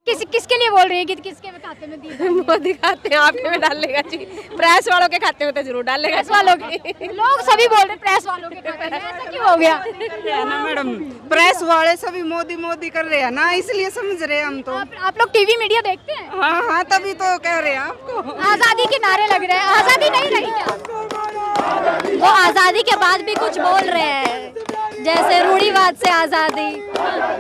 किसके लिए बोल रही है कि किसके खाते में दी? मोदी खाते हैं आपके में डाल लेगा जी, प्रेस वालों के खाते में तो जरूर डाल लेगा। प्रेस वालों के लोग सभी बोल रहे हैं प्रेस वालों के खाते में, ऐसा क्यों हो गया? है ना मैडम, प्रेस वाले सभी मोदी मोदी कर रहे हैं ना, इसलिए समझ रहे हैं हम तो। आप लोग टीवी मीडिया देखते हैं? हाँ हाँ, तभी तो कह रहे हैं आपको। आजादी के नारे लग रहे हैं, आजादी नहीं रही क्या? वो आजादी के बाद भी कुछ बोल रहे हैं, जैसे रूढ़िवाद से आजादी,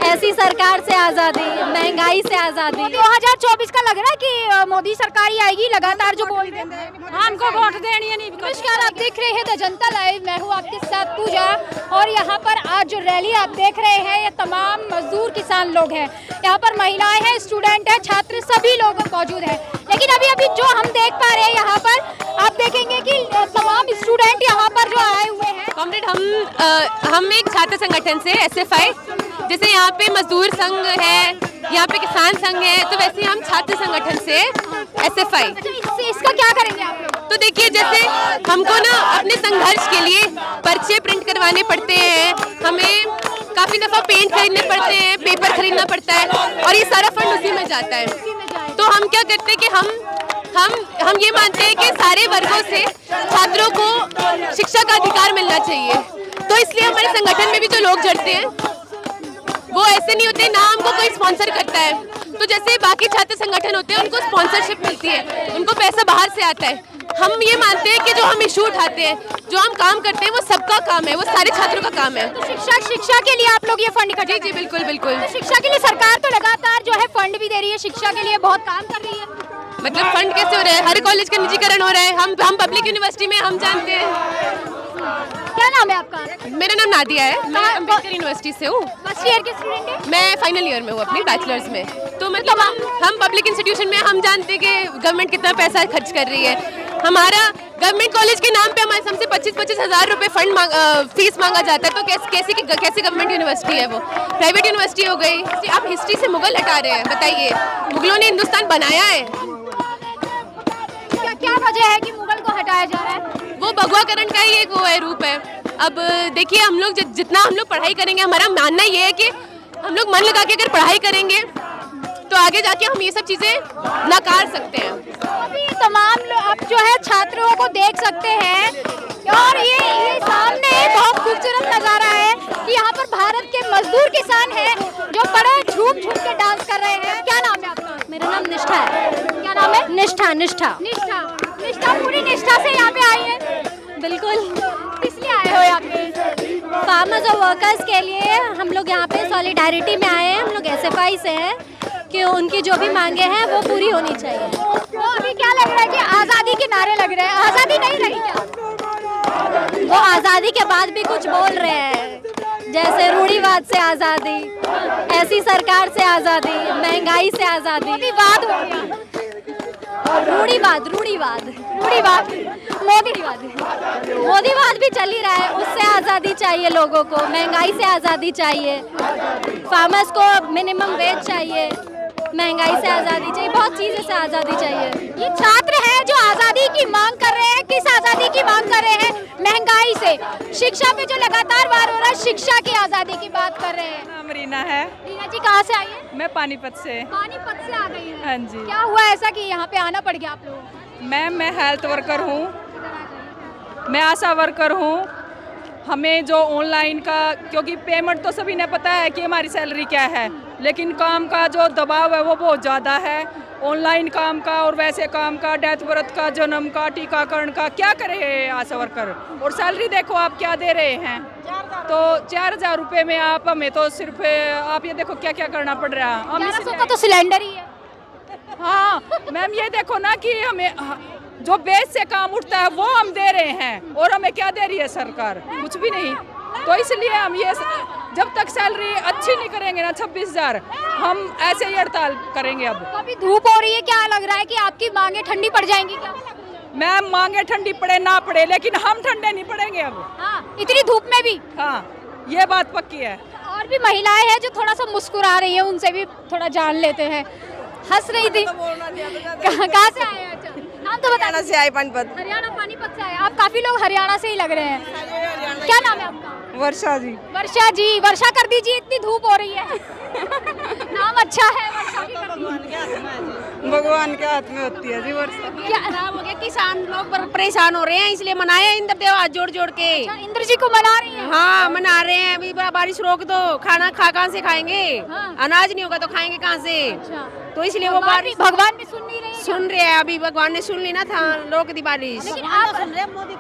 ऐसी सरकार से आजादी, महंगाई से आजादी। 2024 का लग रहा है कि मोदी सरकार ही आएगी, लगातार जो बोल रहे हैं हमको वोट देनी है। नहीं, नमस्कार, आप देख रहे हैं द जनता लाइव, मैं हूँ आपके साथ पूजा। और यहाँ पर आज जो रैली आप देख रहे हैं ये तमाम मजदूर किसान लोग हैं। यहाँ पर महिलाएं हैं, स्टूडेंट हैं, छात्र, सभी लोग मौजूद हैं। लेकिन अभी जो हम देख पा रहे हैं यहाँ पर आप देखेंगे कि तमाम स्टूडेंट यहाँ पर जो आए हुए हैं। कॉमरेड, हम एक छात्र संगठन से SFI, जैसे यहाँ पे मजदूर संघ है, यहाँ पे किसान संघ है, तो वैसे हम छात्र संगठन से SFI। इसका क्या करेंगे आप लोग? तो देखिए, जैसे हमको ना अपने संघर्ष के लिए पर्चे प्रिंट करवाने पड़ते हैं, हमें काफी दफा पेंट खरीदने पड़ते हैं, पेपर खरीदना पड़ता है, और ये सारा फंड उसी में जाता है। तो हम क्या करते हैं कि हम ये मानते हैं कि सारे वर्गों से छात्रों को शिक्षा का अधिकार मिलना चाहिए। तो इसलिए हमारे संगठन में भी जो लोग जुड़ते हैं वो ऐसे नहीं होते, ना हमको कोई स्पॉन्सर करता है। तो जैसे बाकी छात्र संगठन होते हैं उनको स्पॉन्सरशिप मिलती है, उनको पैसा बाहर से आता है। हम ये मानते हैं कि जो हम इशू उठाते हैं, जो हम काम करते हैं, वो सबका काम है, वो सारे छात्रों का काम है। तो शिक्षा के लिए आप लोग ये फंड इकट्ठा? जी बिल्कुल बिल्कुल। तो शिक्षा के लिए सरकार तो लगातार जो है फंड भी दे रही है, शिक्षा के लिए बहुत काम कर रही है। मतलब फंड कैसे हो रहा है? हर कॉलेज का निजीकरण हो रहा है। हम पब्लिक यूनिवर्सिटी में हम जानते हैं। क्या नाम है आपका? मेरा नाम नादिया है, मैं अम्बेडकर यूनिवर्सिटी से हूँ। फर्स्ट ईयर के स्टूडेंट है? मैं फाइनल ईयर में हूँ अपनी बैचलर्स में। तो मतलब हम पब्लिक इंस्टीट्यूशन में हम जानते हैं कि गवर्नमेंट कितना पैसा खर्च कर रही है। हमारा गवर्नमेंट कॉलेज के नाम पे हमारे हमसे 25-25 हज़ार रुपये फीस मांगा जाता है। तो कैसे गवर्नमेंट यूनिवर्सिटी है वो? प्राइवेट यूनिवर्सिटी हो गई। आप हिस्ट्री से मुगल हटा रहे हैं, बताइए, मुगलों ने हिंदुस्तान बनाया है। क्या वजह है कि मुगल को हटाया जा रहा है? वो भगवाकरण का ही एक वो है, रूप है। अब देखिए, हम लोग जितना हम लोग पढ़ाई करेंगे, हमारा मानना ये है कि हम लोग मन लगा के अगर पढ़ाई करेंगे तो आगे जाके हम ये सब चीज़ें नकार सकते हैं। अभी तमाम लोग आप जो है छात्रों को देख सकते हैं और ये सामने बहुत खूबसूरत नज़ारा है कि यहाँ पर भारत के मजदूर किसान हैं जो बड़े झूम के डांस कर रहे हैं। क्या नाम है आपका? मेरा नाम निष्ठा है। क्या नाम है? निष्ठा। निष्ठा पूरी निष्ठा से यहाँ पे आई है? बिल्कुल। किस लिए आए हो यहाँ पे? फार्मर्स और वर्कर्स के लिए हम लोग यहाँ पे सॉलिडारिटी में आए हैं। हम लोग SFI से हैं कि उनकी जो भी मांगे हैं वो पूरी होनी चाहिए। तो अभी क्या लग रहा है कि आज़ादी के नारे लग रहे हैं, आज़ादी नहीं रही क्या? वो आज़ादी के बाद भी कुछ बोल रहे हैं, जैसे रूढ़िवाद से आज़ादी, ऐसी सरकार से आज़ादी, महंगाई से आज़ादी। मोदीवाद हो गया। रूढ़िवाद मोदीवाद भी चल ही रहा है। उससे आज़ादी चाहिए लोगों को, महंगाई से आज़ादी चाहिए, फार्मर्स को मिनिमम वेज चाहिए, महंगाई से आज़ादी चाहिए, बहुत चीज़ों से आज़ादी चाहिए। ये छात्र हैं जो आज़ादी की मांग कर रहे हैं। किस आज़ादी की मांग कर रहे हैं? महंगाई से। शिक्षा पे जो लगातार वार हो रहा है, शिक्षा की आज़ादी की बात कर रहे हैं। नाम रीना है। रीना जी कहाँ से आई है? मैं पानीपत से। पानीपत से आ गई है? हाँ जी। क्या हुआ ऐसा कि यहाँ पे आना पड़ गया आप लोगों को? मैं हेल्थ वर्कर हूँ, मैं आशा वर्कर हूँ। हमें जो ऑनलाइन का, क्योंकि पेमेंट तो सभी ने पता है कि हमारी सैलरी क्या है, लेकिन काम का जो दबाव है वो बहुत ज़्यादा है। ऑनलाइन काम का और वैसे काम का, डेथ बर्थ का, जन्म का, टीकाकरण का, क्या करे आशा वर्कर। और सैलरी देखो आप क्या दे रहे हैं, तो 4000 रुपये में आप हमें तो सिर्फ आप ये देखो क्या क्या करना पड़ रहा है। हम 1100 का तो सिलेंडर ही है। हाँ मैम, ये देखो ना कि हमें जो बेस से काम उठता है वो हम दे रहे हैं, और हमें क्या दे रही है सरकार? कुछ भी नहीं। तो इसलिए हम ये जब तक सैलरी अच्छी नहीं करेंगे ना 26,000, हम ऐसे ही हड़ताल करेंगे। अब अभी धूप हो रही है, क्या लग रहा है कि आपकी मांगे ठंडी पड़ जाएंगी क्या? मैम, मांगे ठंडी पड़े ना पड़े, लेकिन हम ठंडे नहीं पड़ेंगे अब। हाँ, इतनी धूप में भी? हाँ, ये बात पक्की है। और भी महिलाएं हैं जो थोड़ा सा मुस्कुरा रही हैं, उनसे भी थोड़ा जान लेते हैं। हंस रही थी। कहाँ से आए हैं? अच्छा, नाम तो बताना। से आए, पानीपत। हरियाणा, पानीपत से आए। आप काफी लोग हरियाणा से ही लग रहे हैं। क्या नाम है आपका? वर्षा जी। वर्षा जी, वर्षा कर दीजिए, इतनी धूप हो रही है। नाम अच्छा है, वर्षा भी कर दीजिए। भगवान के हाथ में होती है जी वर्षा। क्या खराब हो गया, किसान लोग परेशान हो रहे हैं, इसलिए मनाए इंद्र देव हाथ जोड़ जोड़ के। अच्छा, इंद्र जी को मना रही है? हाँ मना रहे हैं, अभी बारिश रोक दो, खाना कहाँ से खाएंगे? हाँ। अनाज नहीं होगा तो खाएंगे कहाँ से? अच्छा, तो इसलिए वो बारिश भगवान भी सुन नहीं रहे हैं क्या? सुन रहे हैं, अभी भगवान ने सुन ली ना था, रोक दी बारिश। लेकिन आप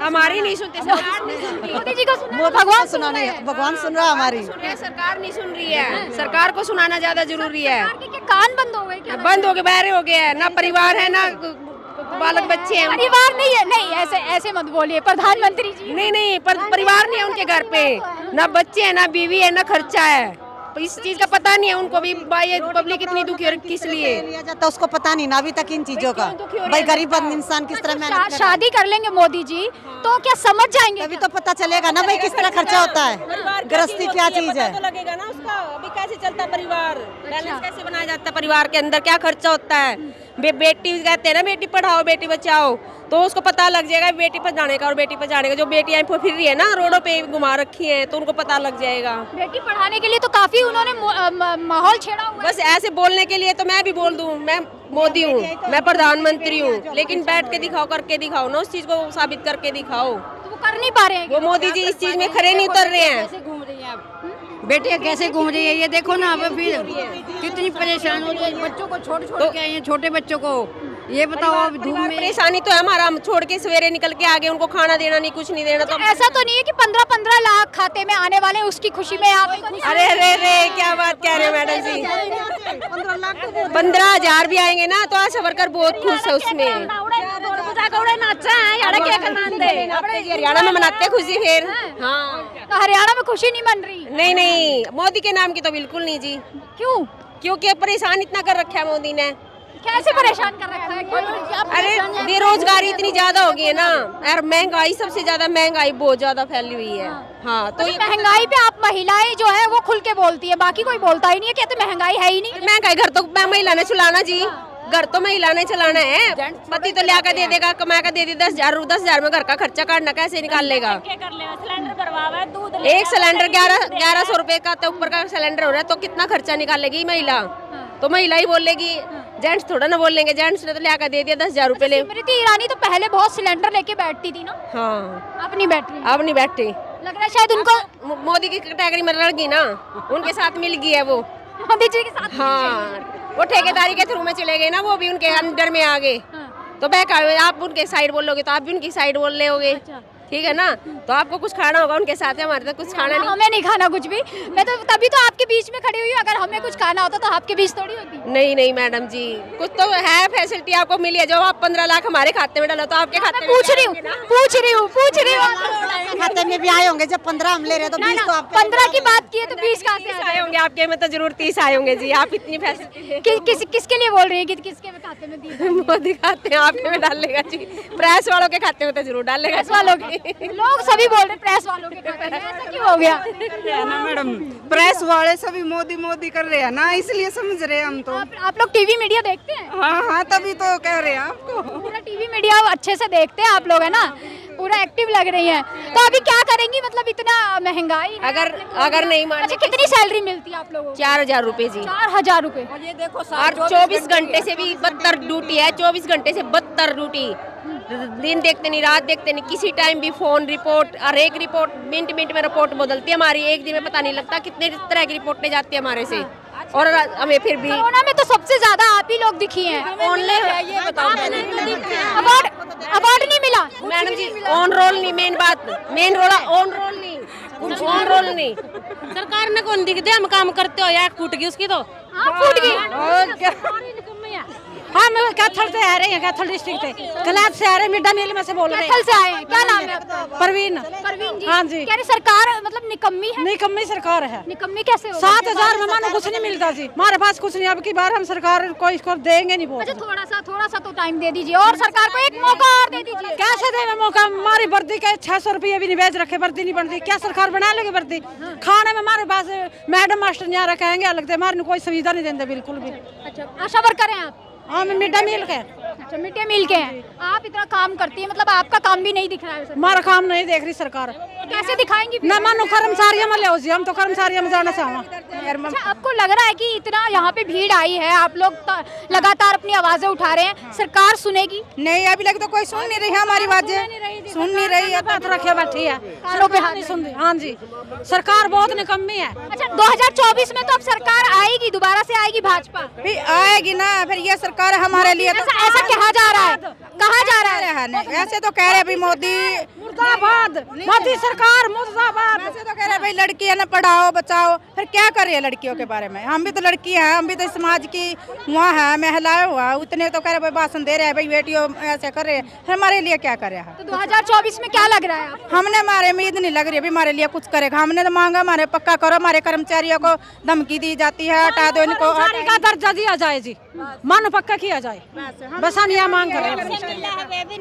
हमारी नहीं सुनते, सरकार नहीं सुनती। मोदी जी को सुना, भगवान सुना नहीं, भगवान सुन रहा हमारी। सुन रहे हैं, सरकार नहीं सुन रही है, सरकार को सुनाना ज्यादा जरूरी है। के कान बंद हो गए क्या? बंद हो गए, बहरे हो गए, ना परिवार है ना बालक बच्चे हैं। परिवार नहीं है, नहीं ऐसे ऐसे मत बोलिए, प्रधानमंत्री जी। नहीं नहीं, परिवार नहीं है उनके घर पे, ना बच्चे हैं ना बीवी है ना खर्चा है, तो इस चीज का पता नहीं है उनको भी। भाई पब्लिक इतनी दुखी हो रही, किस लिए लिया जाता उसको पता नहीं ना अभी तक इन चीजों का। भाई गरीब इंसान किस तरह मेहनत कर शादी कर लेंगे मोदी जी तो क्या समझ जाएंगे? अभी तो पता चलेगा ना भाई किस तरह खर्चा होता है, गृहस्थी क्या चीज है। तो लगेगा ना उसका, अभी कैसे चलता है परिवार, बैलेंस कैसे बनाया जाता है परिवार के अंदर, क्या खर्चा होता है। बेटी कहते हैं ना, बेटी पढ़ाओ बेटी बचाओ, तो उसको पता लग जाएगा बेटी पर जाने का और बेटी पर जाने का। जो बेटियां फिर रही है ना रोडों पे घुमा रखी हैं, तो उनको पता लग जाएगा। बेटी पढ़ाने के लिए तो काफी उन्होंने माहौल छेड़ा हुआ है। बस ऐसे बोलने के लिए तो मैं भी बोल दूं, मैं मोदी हूँ, मैं प्रधानमंत्री हूँ, लेकिन बैठ के दिखाओ, करके दिखाओ ना, उस चीज को साबित करके दिखाओ। तो वो कर नहीं पा रहे हैं। वो मोदी जी इस चीज में खरे नहीं उतर रहे हैं। घूम रही है बेटियां कैसे घूम रही है, ये देखो ना। अब फिर कितनी परेशान हो रही है, बच्चों को छोड़ छोड़ के आई हैं, छोटे बच्चों को। ये बताओ अब धूप में परेशानी तो है हमारा, हम छोड़ के सवेरे निकल के आगे, उनको खाना देना नहीं, कुछ नहीं देना। तो ऐसा तो नहीं है कि 15-15 लाख खाते में आने वाले हैं, उसकी खुशी में आप अरे रे रे क्या बात कह रहे हो मैडम जी, 15,000 भी आएंगे ना तो आशा वर्कर बहुत खुश है उसमें। हरियाणा में मनाते खुशी फिर। हाँ तो हरियाणा में खुशी नहीं मन रही? नहीं नहीं, मोदी के नाम की तो बिल्कुल नहीं जी। क्यों? क्योंकि परेशान इतना कर रखा है मोदी ने। कैसे परेशान कर रखा है? क्यों? अरे बेरोजगारी इतनी ज्यादा हो गई है ना, और महंगाई, सबसे ज्यादा महंगाई बहुत ज्यादा फैली हुई है। हाँ तो ये महंगाई पे आप महिलाएं जो है वो खुल के बोलती है, बाकी कोई बोलता ही नहीं है, कहते महंगाई है ही नहीं। महंगाई घर तो महिला ने चलाना जी, घर तो महिला ने चलाना है। पति तो लिया कर दे देगा, कमा कर दे दे 10,000 में घर का खर्चा काटना कैसे निकाल लेगा? एक सिलेंडर 1100 रुपए का तो ऊपर का सिलेंडर हो रहा है, तो कितना खर्चा निकालेगी महिला? तो महिला ही बोलेगी, जेंट्स थोड़ा ना बोलेंगे। जेंट्स ने तो लिया कर दे दिया 10,000 रुपए ले। स्मृति ईरानी तो पहले बहुत सिलेंडर लेके बैठती थी ना। हाँ अब नहीं बैठ रही। अब नहीं बैठती, लग रहा है शायद उनको मोदी की कैटेगरी में रह गई ना, उनके साथ मिल गई है वो। मोदी जी के साथ। हाँ वो ठेकेदारी के थ्रू में चले गए ना, वो भी उनके अंडर में आ गए। तो आप उनके साइड बोलोगे तो आप भी उनकी साइड बोल रहे होगे, ठीक है ना? तो आपको कुछ खाना होगा उनके साथ, हमारे तो कुछ खाना नहीं। हमें नहीं खाना कुछ भी। मैं तो तभी तो आपके बीच में खड़ी हुई हूँ, अगर हमें कुछ खाना होता तो आपके बीच थोड़ी होती। नहीं नहीं मैडम जी, कुछ तो है फैसिलिटी आपको मिली है। जो आप 15 लाख हमारे खाते में डालो तो आपके खाते में पूछ रही हूँ। खाते में भी आए होंगे, जब 15 हम ले रहे तो 20 तो आप 15 की बात की है तो 20 कहाँ से आए होंगे आपके में? तो जरूर 30 आए होंगे जी। आप इतनी फैसिलिटी किसके लिए बोल रही है कि किसके खाते में दी? मोदी खाते हैं आपके में डालेगा जी, प्रेस वालों के खाते में तो जरूर डालेगा। प्रेस वालों के लोग सभी बोल रहे प्रेस वालों के खाते में, ऐसा क्यों हो गया? ना मैडम, प्रेस वाले सभी मोदी मोदी कर रहे हैं ना, इसलिए समझ रहे हैं हम तो। आप लोग टीवी मीडिया देखते हैं? हाँ हाँ, तभी तो कह रहे हैं आपको। पूरा टीवी मीडिया अच्छे से देखते हैं आप लोग, है ना? पूरा एक्टिव लग रही हैं। तो अभी क्या करेंगी, मतलब इतना महंगाई? अगर नहीं मान। अच्छा, कितनी सैलरी मिलती है आप लोगों को? 4,000 रुपए जी। 4,000 रुपए। ये देखो और 24 घंटे से भी 72 ड्यूटी है, 24 घंटे से 72 ड्यूटी। दिन देखते नहीं, रात देखते नहीं, किसी टाइम भी फोन रिपोर्ट, हर एक रिपोर्ट मिनट मिनट में रिपोर्ट बदलती है हमारी। एक दिन में पता नहीं लगता कितने तरह की रिपोर्ट जाती है हमारे से, और हमें फिर भी। कोरोना में तो सबसे ज्यादा आप ही लोग दिखी हैं। अवार्ड नहीं मिला मैडम जी, ऑन रोल नहीं, मेन बात, मेन रोल ऑन रोल नहीं, कुछ ऑन रोल नहीं। सरकार ने कौन दिख दे, हम काम करते हो यार, फूट गई उसकी तो। फूट गई। हाँ, मैं कैथल से आ रही हूँ, कैथल डिस्ट्रिक्ट से, कलाब से आ रहे हैं, मिड डे मील में से बोल रहे हैं। कैथल से आए हैं, क्या नाम है आपका? परवीन। परवीन जी। हाँ जी। कह रहे सरकार मतलब निकम्मी है। निकम्मी सरकार है। निकम्मी कैसे होगी? 7,000 में मानो कुछ नहीं मिलता जी, हमारे पास कुछ नहीं। अब की बार हम सरकार को इसको देंगे नहीं। अच्छा, थोड़ा सा तो टाइम दे दीजिए और सरकार को एक मौका और दे दीजिए। कैसे देवे मौका? हमारी वर्दी के 600 रुपये भी नहीं बेच रखे, वर्दी नहीं बनती। क्या सरकार बना लेगी वर्दी? खाने में हमारे पास मैडम मास्टर यहाँ रखेंगे अलग से, हमारे कोई सुविधा नहीं देते बिल्कुल भी। अच्छा, आशा वर्कर हैं आप? हाँ, मिड डे मील के। अच्छा, मिड डे मील के हैं। आप इतना काम करती है, मतलब आपका काम भी नहीं दिख रहा है? हमारा काम नहीं देख रही सरकार, कैसे दिखाएंगी फिर? ना मानो कर्मचारियों में ले जी, हम तो कर्मचारियों में जाना चाहवा। अच्छा, आपको लग रहा है कि इतना यहाँ पे भीड़ आई है, आप लोग लगातार अपनी आवाजें उठा रहे हैं, सरकार सुनेगी? नहीं, अभी लग तो कोई सुन नहीं रही है हमारी बातें, सुन नहीं रही है। बात रखे बैठी है, कानों पे हाथ नहीं सुन रही। हाँ जी, सरकार बहुत निकम्मी है। अच्छा, 2024 में तो अब सरकार आएगी, दोबारा से आएगी भाजपा। भी आएगी ना, फिर ये सरकार हमारे लिए तो ऐसा कहा जा रहा है, कहा जा रहा है। नहीं, ऐसे तो कह रहे भाई मोदी मुर्दाबाद, मोदी सरकार मुर्दाबाद। ऐसे तो कह रहे भाई लड़की है ना, पढ़ाओ बचाओ, फिर क्या कर रही है लड़कियों के बारे में? हम भी तो लड़की हैं, हम भी तो समाज की वहाँ है, महिलाएं हुआ, उतने तो कह रहे भाई भाषण दे रहे हैं, भाई बेटियों ऐसे कर रहे हैं, हमारे लिए क्या कर रहा है? तो 2024 में क्या लग रहा है आपको? हमने हमारे उम्मीद नहीं लग रही अभी हमारे लिए कुछ करेगा। हमने तो मांगा हमारे पक्का करो, हमारे कर्मचारियों को धमकी दी जाती है, हटा दो इनको, कर्मचारी का दर्जा दिया जाए जी, मानो पक्का किया जाए, बस हम यह मांग कर रहे हैं।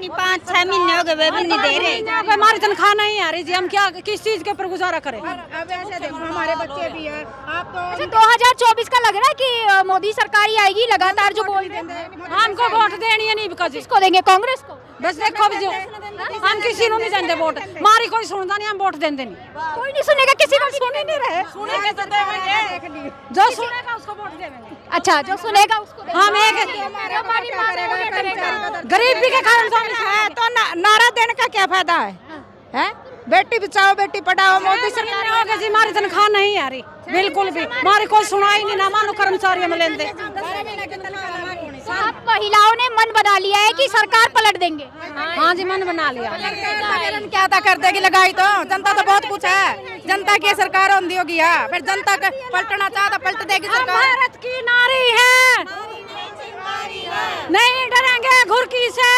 5-6 महीने हो गए, वे भी नहीं दे रहे। हमारी तनख्वाह नहीं आ रही जी, हम क्या किस चीज के ऊपर गुजारा करें? अब ऐसे देखो हमारे बच्चे भी है, आप तो अच्छा, 2024 का लग रहा है कि मोदी सरकार ही आएगी, लगातार जो बोल रहे हैं। हमको वोट देनी है नहीं बिका जी, किसको देंगे? कांग्रेस को? बस देखो जो हम किसी को नहीं देंगे वोट, मारी कोई सुनता नहीं, हम वोट देंगे नहीं। कोई नहीं सुनेगा, किसी को सुन ही नहीं रहे। सुनेंगे तो देंगे, जो सुनेगा उसको वोट देंगे। अच्छा, जो सुनेगा उसको देंगे। हम एक गरीबी के कारण तो नारा देने का क्या फायदा है? बेटी बचाओ बेटी पढ़ाओ, मोदी सरकार होगा जी, हमारी तनख्वाह नहीं आ रही बिल्कुल भी, हमारी कोई सुनाई नहीं, ना मानो कर्मचारियों में लेंदे। आप महिलाओं ने मन बना लिया है कि सरकार पलट देंगे। हाँ जी, मन बना लिया। क्या था कर देगी लगाई तो जनता तो बहुत कुछ है, जनता की सरकार होंगी होगी, फिर जनता का पलटना चाहता पलट देगी सरकार। भारत की नारी है, नहीं डरेंगे घुरकी से।